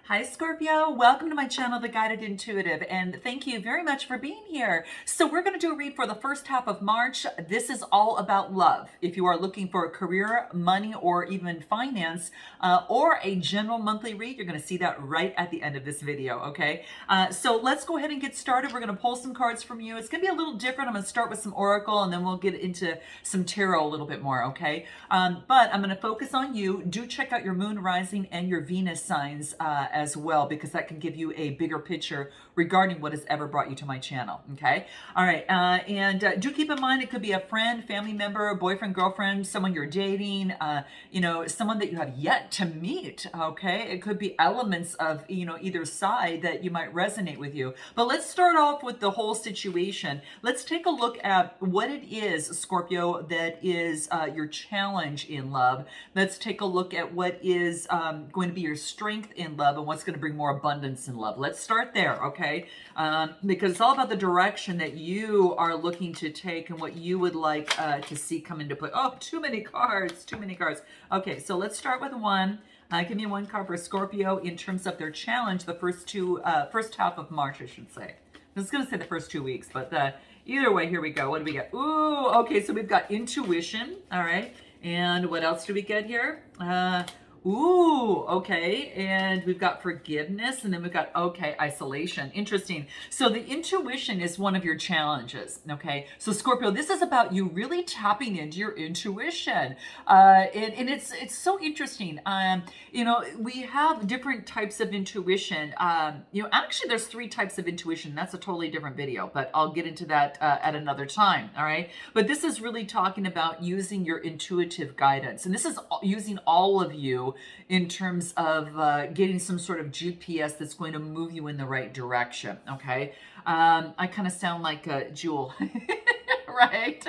Hi Scorpio, welcome to my channel, The Guided Intuitive, and thank you very much for being here. So we're going to do a read for the first half of March. This is all about love. If you are looking for a career, money, or even finance, or a general monthly read, you're going to see that right at the end of this video, okay? So let's go ahead and get started. We're going to pull some cards from you. It's going to be a little different. I'm going to start with some oracle, and then we'll get into some tarot a little bit more, okay? But I'm going to focus on you. Do check out your moon, rising, and your Venus signs as well, because that can give you a bigger picture regarding what has ever brought you to my channel. Okay. All right. And do keep in mind, it could be a friend, family member, boyfriend, girlfriend, someone you're dating, someone that you have yet to meet. Okay. It could be elements of, either side that you might resonate with you. But let's start off with the whole situation. Let's take a look at what it is, Scorpio, that is your challenge in love. Let's take a look at what is going to be your strength in love and what's going to bring more abundance in love. Let's start there, okay? Because it's all about the direction that you are looking to take and what you would like to see come into play. Oh, too many cards, too many cards. Okay, so let's start with one. Give me one card for Scorpio in terms of their challenge, the first half of March, I should say. I was going to say the first 2 weeks, but either way, here we go. What do we get? Ooh, okay, so we've got intuition, all right? And what else do we get here? Ooh, okay. And we've got forgiveness, and then we've got, okay, isolation. Interesting. So the intuition is one of your challenges, okay? So Scorpio, this is about you really tapping into your intuition. And it's so interesting. We have different types of intuition. Actually there's 3 types of intuition. That's a totally different video, but I'll get into that at another time, all right? But this is really talking about using your intuitive guidance. And this is using all of you in terms of getting some sort of GPS that's going to move you in the right direction, okay? I kind of sound like a Jewel. Right?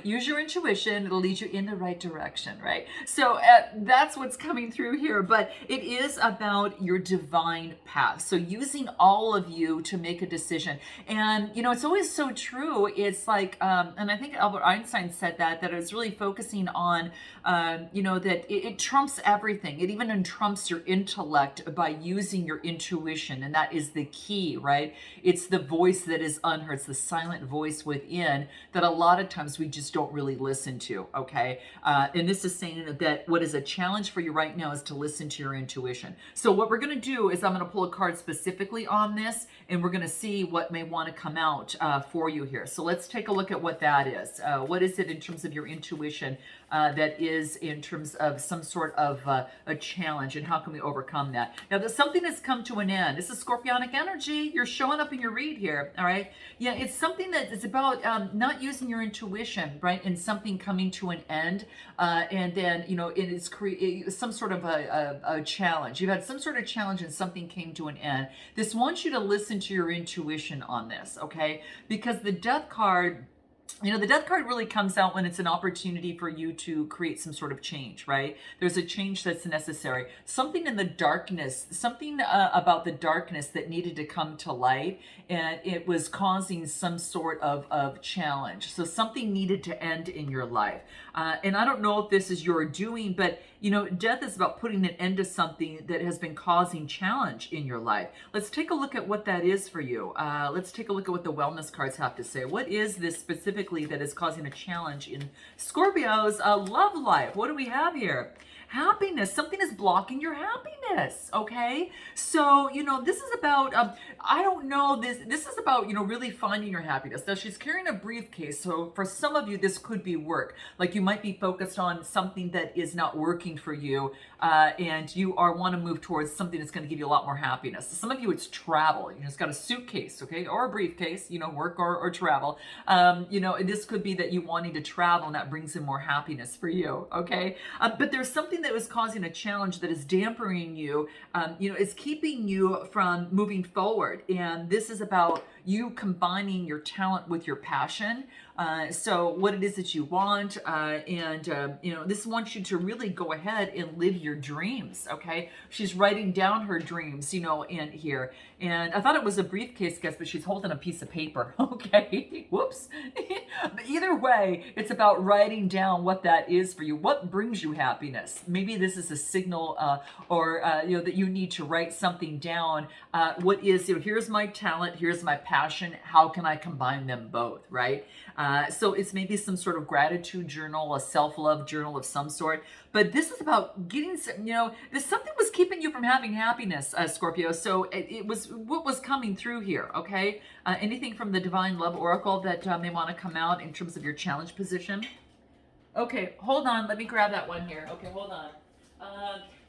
Use your intuition. It'll lead you in the right direction, right? So that's what's coming through here. But it is about your divine path. So using all of you to make a decision. And, it's always so true. It's like, and I think Albert Einstein said that it's really focusing on, that it trumps everything. It even trumps your intellect by using your intuition. And that is the key, right? It's the voice that is unheard. It's the silent voice within that a lot of times we just don't really listen to, okay? And this is saying that what is a challenge for you right now is to listen to your intuition. So what we're going to do is I'm going to pull a card specifically on this, and we're going to see what may want to come out for you here. So let's take a look at what that is. What is it in terms of your intuition that is in terms of some sort of a challenge, and how can we overcome that? Now, there's something that's come to an end. This is Scorpionic energy. You're showing up in your read here, all right? Yeah, it's something that is about not using your intuition, right? And something coming to an end, and then, it is some sort of a challenge. You've had some sort of challenge and something came to an end. This wants you to listen to your intuition on this, okay? Because the Death card, the Death card really comes out when it's an opportunity for you to create some sort of change, right? There's a change that's necessary. Something in the darkness, something about the darkness that needed to come to light, and it was causing some sort of challenge. So something needed to end in your life. And I don't know if this is your doing, but, death is about putting an end to something that has been causing challenge in your life. Let's take a look at what that is for you. Let's take a look at what the wellness cards have to say. What is this specifically that is causing a challenge in Scorpio's love life? What do we have here? Happiness. Something is blocking your happiness, okay? So, this is about, I don't know, this is about, really finding your happiness. Now, she's carrying a briefcase, so for some of you, this could be work. Like you might be focused on something that is not working for you, and you want to move towards something that's going to give you a lot more happiness. Some of you, it's travel. It's got a suitcase, okay, or a briefcase, work or travel. This could be that you wanting to travel, and that brings in more happiness for you, okay? But there's something that was causing a challenge that is dampening you, is keeping you from moving forward. And this is about you combining your talent with your passion. So what it is that you want, this wants you to really go ahead and live your dreams, okay? She's writing down her dreams, in here. And I thought it was a briefcase, guess, but she's holding a piece of paper, okay? Whoops. But either way, it's about writing down what that is for you. What brings you happiness? maybe this is a signal, or that you need to write something down. What is, here's my talent, here's my passion, how can I combine them both, right? So it's maybe some sort of gratitude journal, a self-love journal of some sort. But this is about getting, this something was keeping you from having happiness, Scorpio. So it was what was coming through here, okay? Anything from the Divine Love Oracle that may want to come out in terms of your challenge position? Okay, hold on. Let me grab that one here. Okay, hold on.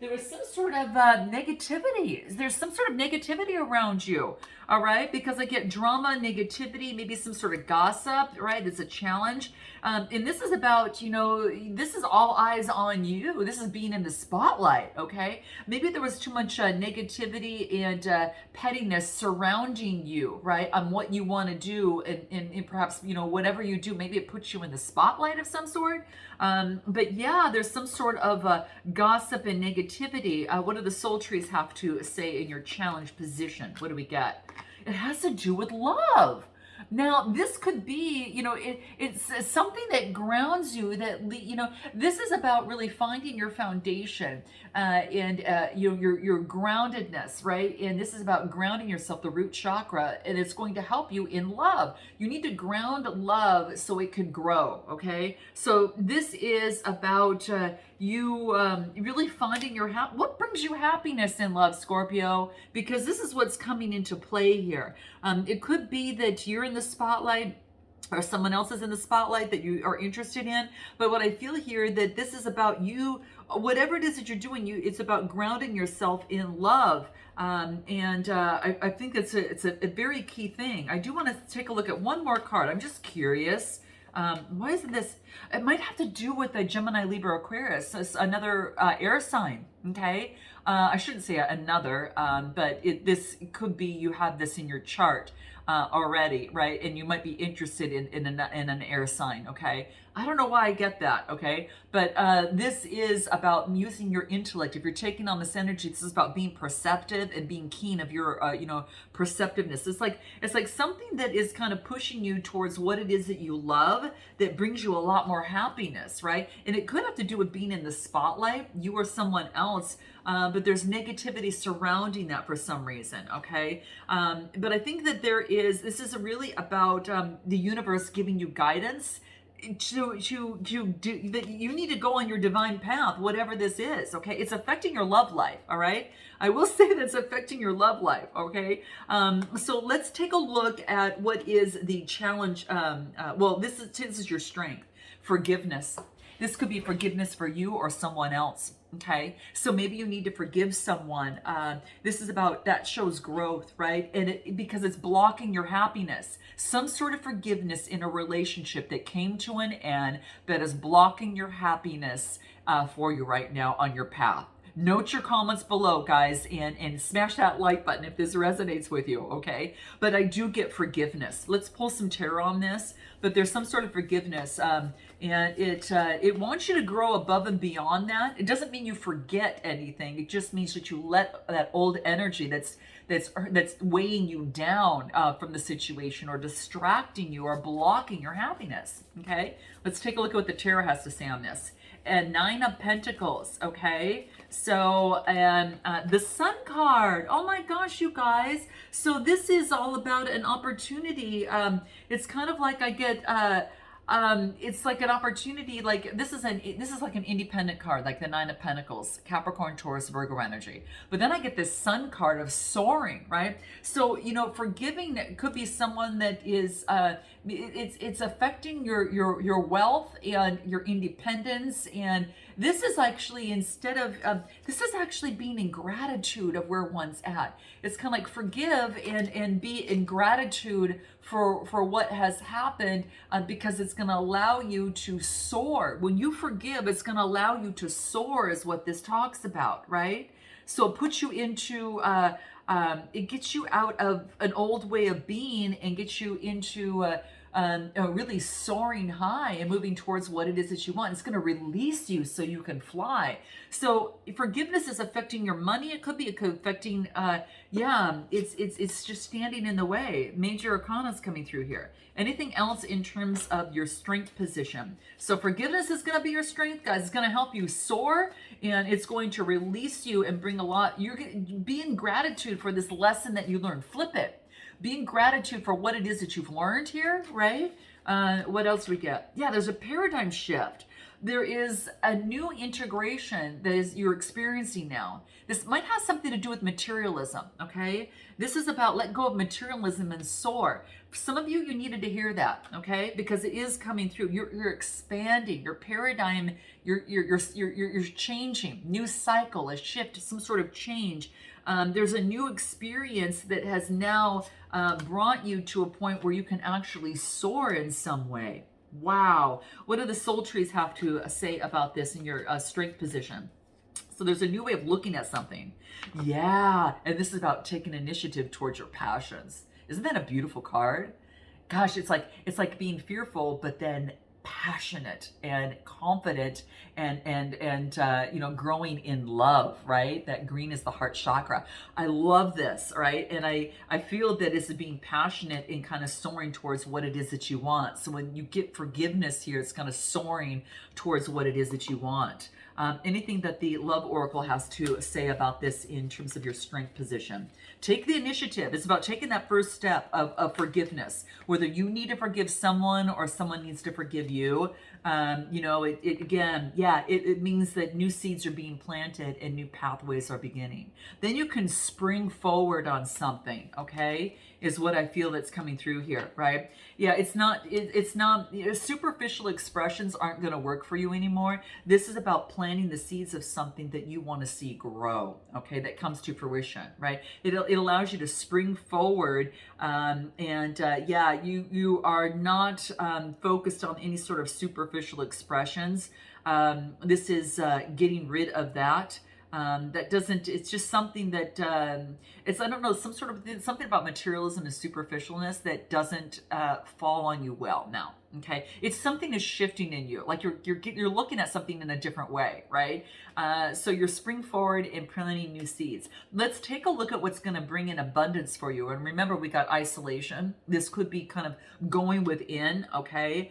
There was some sort of negativity. There's some sort of negativity around you, all right? Because I get drama, negativity, maybe some sort of gossip, right? It's a challenge. And this is about, this is all eyes on you. This is being in the spotlight, okay? Maybe there was too much negativity and pettiness surrounding you, right? On what you want to do and perhaps, whatever you do, maybe it puts you in the spotlight of some sort. But yeah, there's some sort of gossip and negativity. What do the soul trees have to say in your challenge position? What do we get? It has to do with love. Now, this could be, it's something that grounds you, that, this is about really finding your foundation and your groundedness, right? And this is about grounding yourself, the root chakra, and it's going to help you in love. You need to ground love so it can grow, okay? So this is about you really finding what brings you happiness in love, Scorpio, because this is what's coming into play here. It could be that you're in the spotlight or someone else is in the spotlight that you are interested in. But what I feel here, that this is about you, whatever it is that you're doing, it's about grounding yourself in love. I think it's a very key thing. I do want to take a look at one more card. I'm just curious. Why isn't this? It might have to do with the Gemini, Libra, Aquarius, another air sign. Okay, I shouldn't say another, but this could be you have this in your chart already, right? And you might be interested in an air sign. Okay, I don't know why I get that. Okay, but this is about using your intellect. If you're taking on this energy, this is about being perceptive and being keen of your perceptiveness. It's like something that is kind of pushing you towards what it is that you love, that brings you a lot more happiness, right? And it could have to do with being in the spotlight, you or someone else, but there's negativity surrounding that for some reason, okay? But I think that this is really about the universe giving you guidance to do, that you need to go on your divine path, whatever this is, okay? It's affecting your love life, all right? I will say that it's affecting your love life, okay? So let's take a look at what is the challenge. This is your strength, forgiveness. This could be forgiveness for you or someone else. Okay, so maybe you need to forgive someone. This is about, that shows growth, right? And because it's blocking your happiness. Some sort of forgiveness in a relationship that came to an end that is blocking your happiness for you right now on your path. Note your comments below, guys, and smash that like button if this resonates with you, okay? But I do get forgiveness. Let's pull some tarot on this, but there's some sort of forgiveness, and it wants you to grow above and beyond that. It doesn't mean you forget anything. It just means that you let that old energy that's weighing you down from the situation or distracting you or blocking your happiness, okay? Let's take a look at what the tarot has to say on this. And Nine of Pentacles, okay? So, the Sun card. Oh my gosh, you guys. So this is all about an opportunity. It's kind of like I get, it's like an opportunity, like this is like an independent card, like the Nine of Pentacles, Capricorn, Taurus, Virgo energy. But then I get this Sun card of soaring, right? So, forgiving could be someone that is, it's affecting your wealth and your independence. And this is actually, instead of, this is actually being in gratitude of where one's at. It's kind of like forgive and be in gratitude for what has happened, because it's going to allow you to soar. When you forgive, it's going to allow you to soar, is what this talks about, right? So it puts you into, it gets you out of an old way of being and gets you into really soaring high and moving towards what it is that you want. It's going to release you so you can fly. So forgiveness is affecting your money. It could be affecting, it's just standing in the way. Major arcana is coming through here. Anything else in terms of your strength position? So forgiveness is going to be your strength, guys. It's going to help you soar, and it's going to release you and bring a lot. You're going to be in gratitude for this lesson that you learned. Flip it. Be in gratitude for what it is that you've learned here, right? What else we get? Yeah, there's a paradigm shift. There is a new integration that is you're experiencing now. This might have something to do with materialism, okay? This is about let go of materialism and soar. For some of you, you needed to hear that, okay? Because it is coming through. You're expanding your paradigm. You're changing. New cycle, a shift, some sort of change. There's a new experience that has now brought you to a point where you can actually soar in some way. Wow. What do the soul trees have to say about this in your strength position? So there's a new way of looking at something. Yeah. And this is about taking initiative towards your passions. Isn't that a beautiful card? Gosh, it's like being fearful, but then passionate and confident and growing in love, right? That green is the heart chakra. I love this, right? And I feel that it's being passionate and kind of soaring towards what it is that you want. So when you get forgiveness here, it's kind of soaring towards what it is that you want. Anything that the Love Oracle has to say about this in terms of your strength position. Take the initiative. It's about taking that first step of forgiveness. Whether you need to forgive someone or someone needs to forgive you. It means that new seeds are being planted and new pathways are beginning. Then you can spring forward on something, okay? Is what I feel that's coming through here, right? Yeah, it's not superficial expressions aren't going to work for you anymore. This is about planting the seeds of something that you want to see grow, okay? That comes to fruition, right? It allows you to spring forward, you are not focused on any sort of superficial expressions. This is getting rid of that. That doesn't, it's just something that, I don't know, something about materialism and superficialness that doesn't fall on you well now. Okay. It's something is shifting in you. Like you're looking at something in a different way, right? So you're spring forward and planting new seeds. Let's take a look at what's going to bring in abundance for you. And remember, we got isolation. This could be kind of going within. Okay.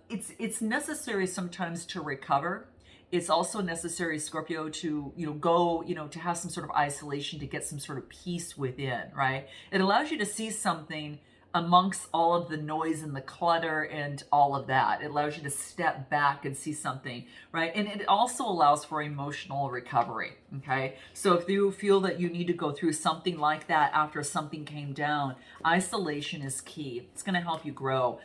It's necessary sometimes to recover. It's also necessary, Scorpio, to to have some sort of isolation, to get some sort of peace within, right? It allows you to see something amongst all of the noise and the clutter and all of that. It allows you to step back and see something, right? And it also allows for emotional recovery, okay? So if you feel that you need to go through something like that after something came down, isolation is key. It's going to help you grow.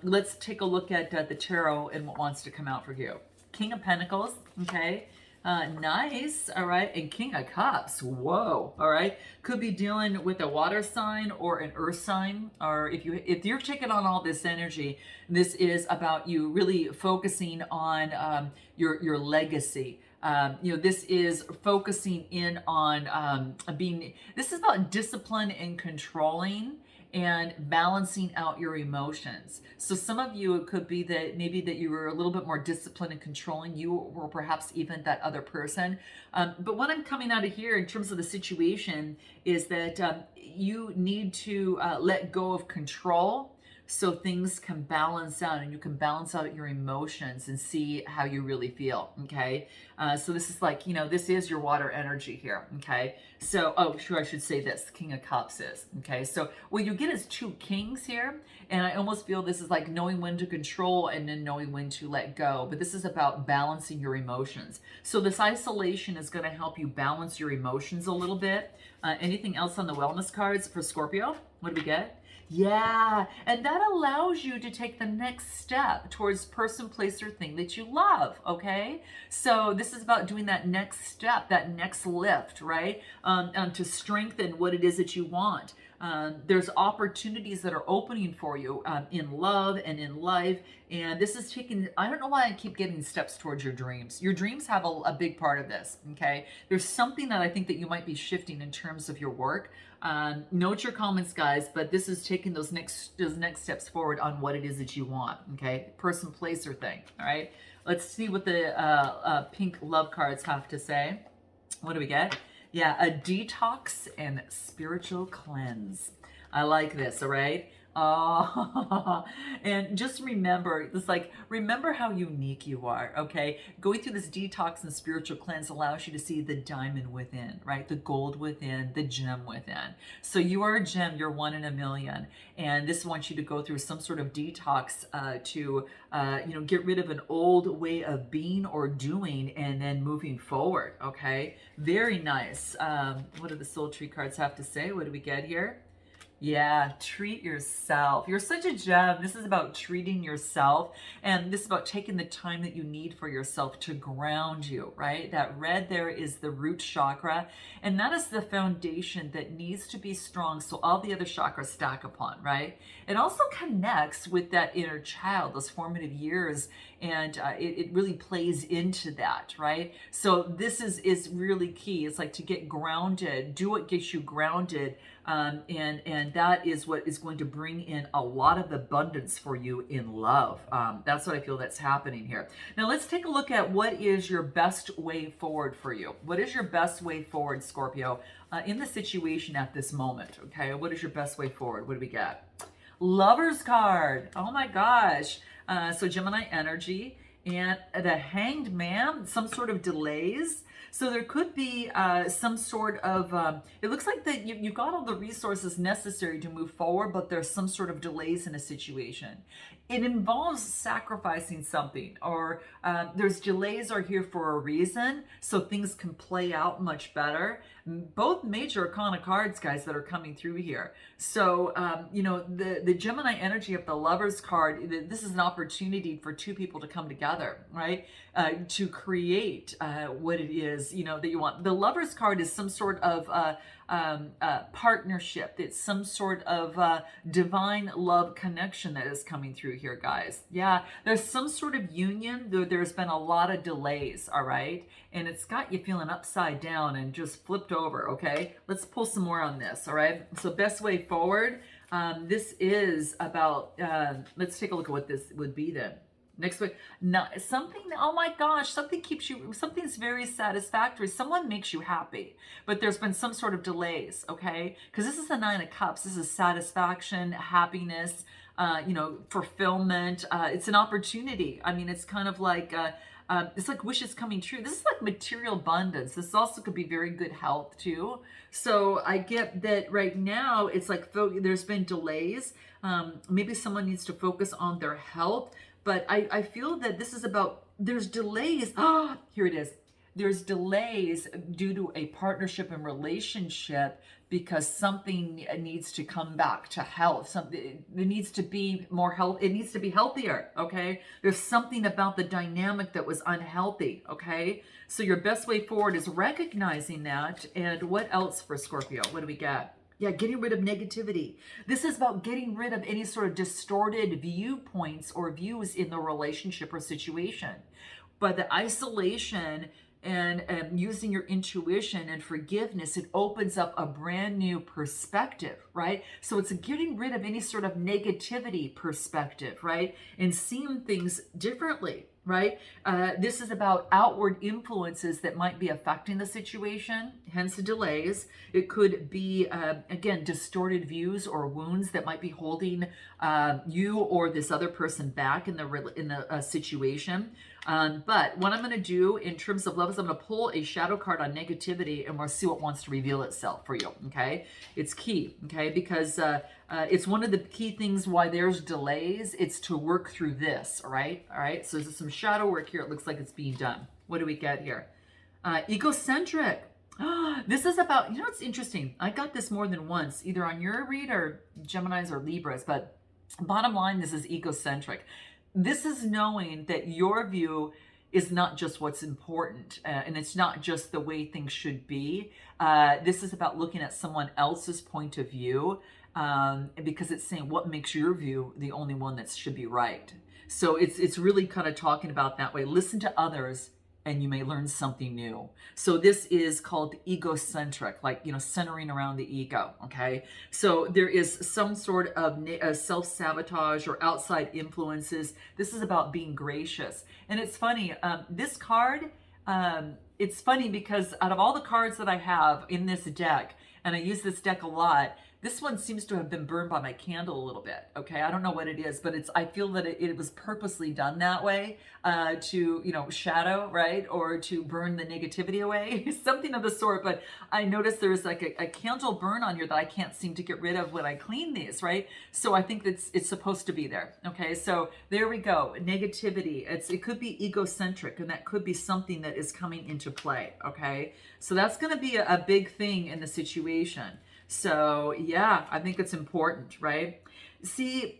Let's take a look at the tarot and what wants to come out for you. King of Pentacles, okay, nice, all right, and King of Cups, whoa, all right, could be dealing with a water sign or an earth sign, or if you're taking on all this energy, this is about you really focusing on your legacy. This is focusing in on this is about discipline and controlling and balancing out your emotions. So some of you, it could be that maybe that you were a little bit more disciplined and controlling, you or perhaps even that other person. But what I'm coming out of here in terms of the situation is that you need to let go of control so things can balance out and you can balance out your emotions and see how you really feel, okay? So this is like, this is your water energy here, okay? So, I should say this, King of Cups is, okay? So what you get is two kings here, and I almost feel this is like knowing when to control and then knowing when to let go, but this is about balancing your emotions. So this isolation is gonna help you balance your emotions a little bit. Anything else on the wellness cards for Scorpio? What do we get? Yeah, and that allows you to take the next step towards person, place, or thing that you love, okay? So this is about doing that next step, that next lift, right? To strengthen what it is that you want. There's opportunities that are opening for you in love and in life. And this is taking, I don't know why I keep getting steps towards your dreams. Your dreams have a big part of this, okay? There's something that I think that you might be shifting in terms of your work. Note your comments, guys, but this is taking those next steps forward on what it is that you want, okay? Person, place, or thing, all right? Let's see what the pink love cards have to say. What do we get? Yeah, a detox and spiritual cleanse. I like this, all right? Oh, and just remember, it's like, remember how unique you are, okay? Going through this detox and spiritual cleanse allows you to see the diamond within, right? The gold within, the gem within. So you are a gem, you're one in a million. And this wants you to go through some sort of detox to, get rid of an old way of being or doing and then moving forward, okay? Very nice. What do the soul tree cards have to say? What do we get here? Yeah, treat yourself. You're such a gem. This is about treating yourself, and this is about taking the time that you need for yourself to ground you, right? That red there is the root chakra, and that is the foundation that needs to be strong so all the other chakras stack upon, right? It also connects with that inner child, those formative years, and it really plays into that, right? So this is really key. It's like to get grounded, do what gets you grounded, and that is what is going to bring in a lot of abundance for you in love. That's what I feel that's happening here. Now let's take a look at what is your best way forward for you. What is your best way forward, Scorpio, in the situation at this moment? Okay, what is your best way forward? What do we get? Lover's card. Oh my gosh. So Gemini energy and the Hanged Man, some sort of delays. So there could be some sort of, it looks like that you've got all the resources necessary to move forward, but there's some sort of delays in a situation. It involves sacrificing something, or there's delays are here for a reason, so things can play out much better. Both major arcana cards, guys, that are coming through here. So, the Gemini energy of the Lover's card, this is an opportunity for two people to come together, right? To create what it is, that you want. The Lover's card is some sort of partnership. It's some sort of divine love connection that is coming through here, guys. Yeah, there's some sort of union. There's been a lot of delays, all right? And it's got you feeling upside down and just flipped over, okay? Let's pull some more on this, all right? So best way forward, this is about, let's take a look at what this would be then. Next week, something, oh my gosh, something's very satisfactory. Someone makes you happy, but there's been some sort of delays, okay? Because this is the Nine of Cups. This is satisfaction, happiness, fulfillment. It's an opportunity. I mean, it's kind of like, it's like wishes coming true. This is like material abundance. This also could be very good health too. So I get that right now it's like there's been delays. Maybe someone needs to focus on their health. But I feel that this is about, there's delays. Here it is. There's delays due to a partnership and relationship because something needs to come back to health. Something, it needs to be more health. It needs to be healthier, okay? There's something about the dynamic that was unhealthy, okay? So your best way forward is recognizing that. And what else for Scorpio? What do we get? Yeah, getting rid of negativity. This is about getting rid of any sort of distorted viewpoints or views in the relationship or situation. But the isolation and using your intuition and forgiveness, it opens up a brand new perspective, right? So it's getting rid of any sort of negativity perspective, right? And seeing things differently, right? This is about outward influences that might be affecting the situation, hence the delays. It could be, again, distorted views or wounds that might be holding you or this other person back in the situation. But what I'm going to do in terms of love is I'm going to pull a shadow card on negativity and we'll see what wants to reveal itself for you, okay? It's key, okay? Because it's one of the key things why there's delays. It's to work through this, all right? All right, so there's some shadow work here. It looks like it's being done. What do we get here? Egocentric. This is about, it's interesting. I got this more than once, either on your read or Geminis or Libras, but bottom line, this is egocentric. This is knowing that your view is not just what's important, and it's not just the way things should be. This is about looking at someone else's point of view, because it's saying what makes your view the only one that should be right. So it's really kind of talking about that way. Listen to others, and you may learn something new. So this is called egocentric, like, centering around the ego. Okay. So there is some sort of self-sabotage or outside influences. This is about being gracious. And it's funny, this card, it's funny because out of all the cards that I have in this deck, and I use this deck a lot, this one seems to have been burned by my candle a little bit. Okay, I don't know what it is, but I feel that it was purposely done that way, to shadow, right, or to burn the negativity away, something of the sort. But I noticed there's like a candle burn on here that I can't seem to get rid of when I clean these, right? So I think it's supposed to be there. Okay, so there we go. Negativity. It could be egocentric, and that could be something that is coming into play. Okay, so that's going to be a big thing in the situation. So yeah, I think it's important, right? See,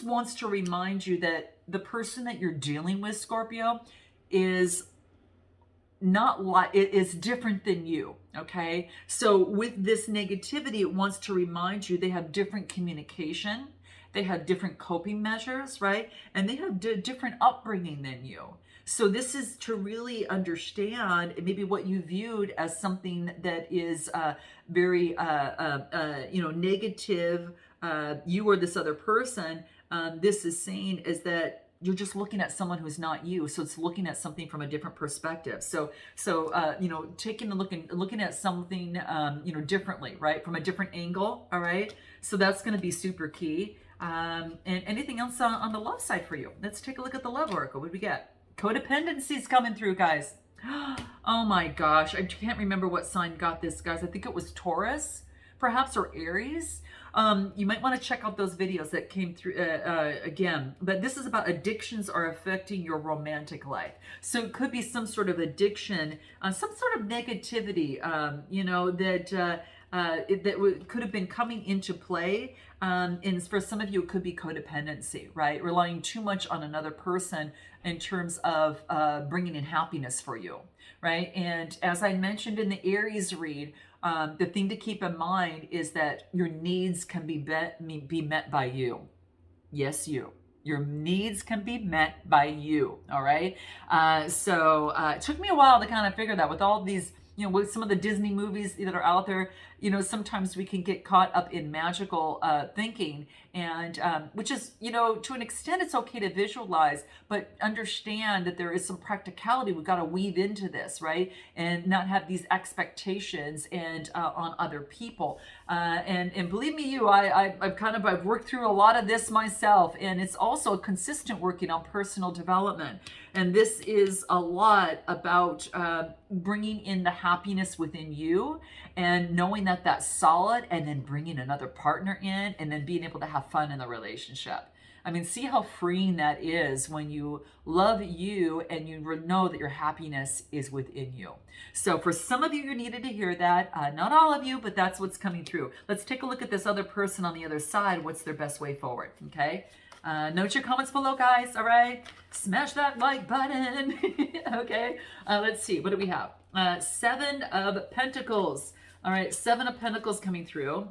wants to remind you that the person that you're dealing with, Scorpio, is it is different than you. Okay. So with this negativity, it wants to remind you they have different communication. They have different coping measures, right? And they have different upbringing than you. So this is to really understand maybe what you viewed as something that is very, negative. You or this other person. This is saying is that you're just looking at someone who's not you. So it's looking at something from a different perspective. So taking a looking at something, differently, right? From a different angle. All right. So that's going to be super key. And anything else on the love side for you? Let's take a look at the love oracle. What do we get? Codependency is coming through, guys. Oh my gosh. I can't remember what sign got this, guys. I think it was Taurus, perhaps, or Aries. You might want to check out those videos that came through again. But this is about addictions are affecting your romantic life. So it could be some sort of addiction, some sort of negativity, that could have been coming into play. And for some of you, it could be codependency, right? Relying too much on another person in terms of bringing in happiness for you, right? And as I mentioned in the Aries read, the thing to keep in mind is that your needs can be met by you. Yes, you. Your needs can be met by you, all right? So it took me a while to kind of figure that with all these, with some of the Disney movies that are out there, sometimes we can get caught up in magical thinking, and which is, to an extent, it's okay to visualize, but understand that there is some practicality we've got to weave into this, right? And not have these expectations and on other people. And believe me, I've worked through a lot of this myself, and it's also consistent working on personal development. And this is a lot about bringing in the happiness within you and knowing that that's solid, and then bringing another partner in, and then being able to have fun in the relationship. I mean, see how freeing that is when you love you and you know that your happiness is within you. So for some of you, you needed to hear that. Not all of you, but that's what's coming through. Let's take a look at this other person on the other side. What's their best way forward? Okay. Note your comments below, guys. All right. Smash that like button. Okay. Let's see. What do we have? 7 of Pentacles. All right. 7 of Pentacles coming through.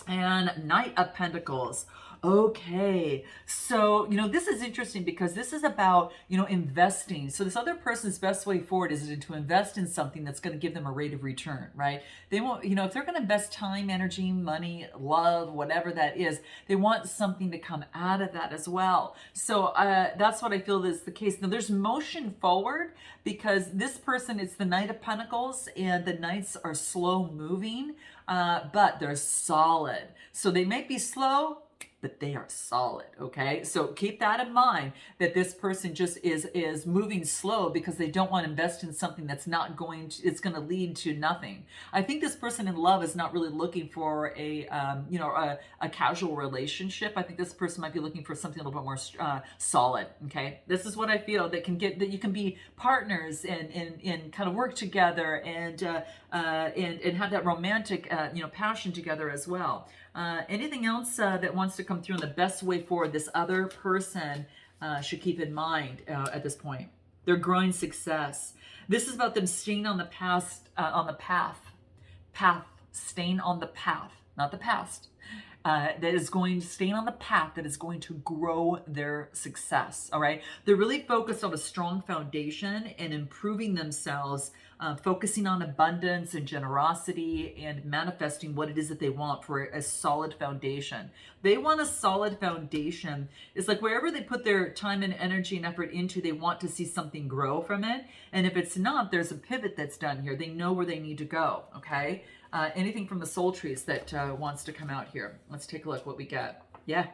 And Knight of Pentacles. Okay, so, this is interesting because this is about, investing. So this other person's best way forward is to invest in something that's going to give them a rate of return, right? They won't, if they're going to invest time, energy, money, love, whatever that is, they want something to come out of that as well. So that's what I feel is the case. Now there's motion forward because this person, it's the Knight of Pentacles, and the Knights are slow moving, but they're solid. So they might be slow, but they are solid. Okay, so keep that in mind, that this person just is moving slow because they don't want to invest in something that's not going to, it's going to lead to nothing. I think this person in love is not really looking for a casual relationship. I think this person might be looking for something a little bit more solid. Okay, this is what I feel, that you can be partners and kind of work together and have that romantic passion together as well. Anything else that wants to come through, and the best way forward this other person should keep in mind at this point? They're growing success. This is about them staying on the path, staying on the path, not the past. That is going to stay on the path that is going to grow their success. All right. They're really focused on a strong foundation and improving themselves, focusing on abundance and generosity and manifesting what it is that they want for a solid foundation. They want a solid foundation. It's like wherever they put their time and energy and effort into, they want to see something grow from it. And if it's not, there's a pivot that's done here. They know where they need to go. Okay. Anything from the soul trees that wants to come out here. Let's take a look what we get. Yeah,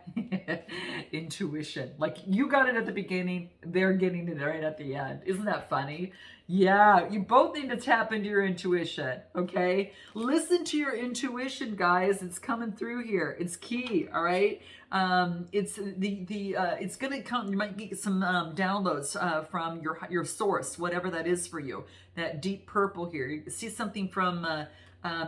intuition. Like you got it at the beginning, they're getting it right at the end. Isn't that funny? Yeah, you both need to tap into your intuition, okay? Listen to your intuition, guys. It's coming through here. It's key, all right? It's it's gonna come. You might get some downloads from your source, whatever that is for you. That deep purple here. You see something from.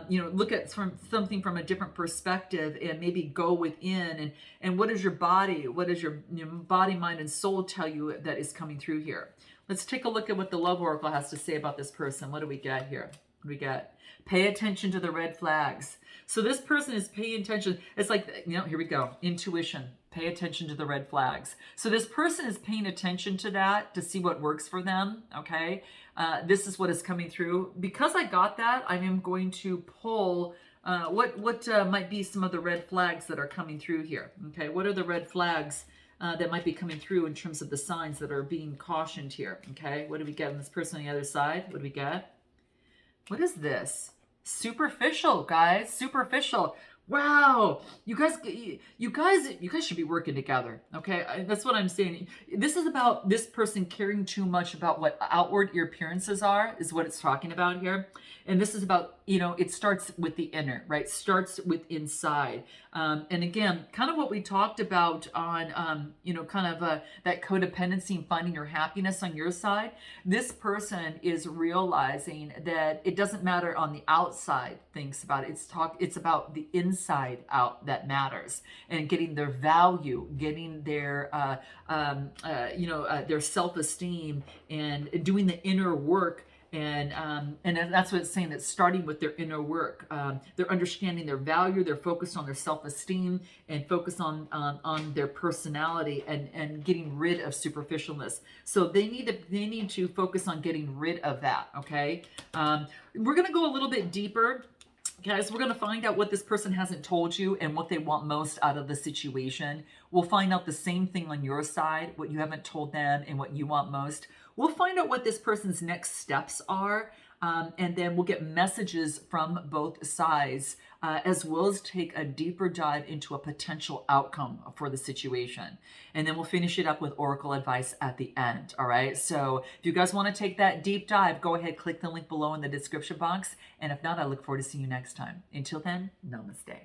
Look at something from a different perspective and maybe go within and what does your body, what does your body, mind, and soul tell you that is coming through here? Let's take a look at what the Love Oracle has to say about this person. What do we get here? What do we get? Pay attention to the red flags. So this person is paying attention. It's like, here we go. Intuition. Pay attention to the red flags. So this person is paying attention to that to see what works for them. Okay. This is what is coming through. Because I got that, I am going to pull what might be some of the red flags that are coming through here. Okay. What are the red flags that might be coming through in terms of the signs that are being cautioned here? Okay. What do we get on this person on the other side? What do we get? What is this? Superficial, guys. Superficial. Wow, you guys should be working together. Okay, that's what I'm saying. This is about this person caring too much about what outward your appearances are, is what it's talking about here. And this is about, it starts with the inner, right? Starts with inside. And again, kind of what we talked about on, that codependency and finding your happiness on your side. This person is realizing that it doesn't matter on the outside things about it. It's about the inside out that matters, and getting their value, getting their, their self-esteem, and doing the inner work. And that's what it's saying, that starting with their inner work. They're understanding their value, they're focused on their self-esteem, and focused on their personality, and getting rid of superficialness. So they need to focus on getting rid of that, okay? We're going to go a little bit deeper. Guys, we're going to find out what this person hasn't told you and what they want most out of the situation. We'll find out the same thing on your side, what you haven't told them and what you want most. We'll find out what this person's next steps are, and then we'll get messages from both sides, as well as take a deeper dive into a potential outcome for the situation. And then we'll finish it up with oracle advice at the end, all right? So if you guys want to take that deep dive, go ahead, click the link below in the description box. And if not, I look forward to seeing you next time. Until then, namaste.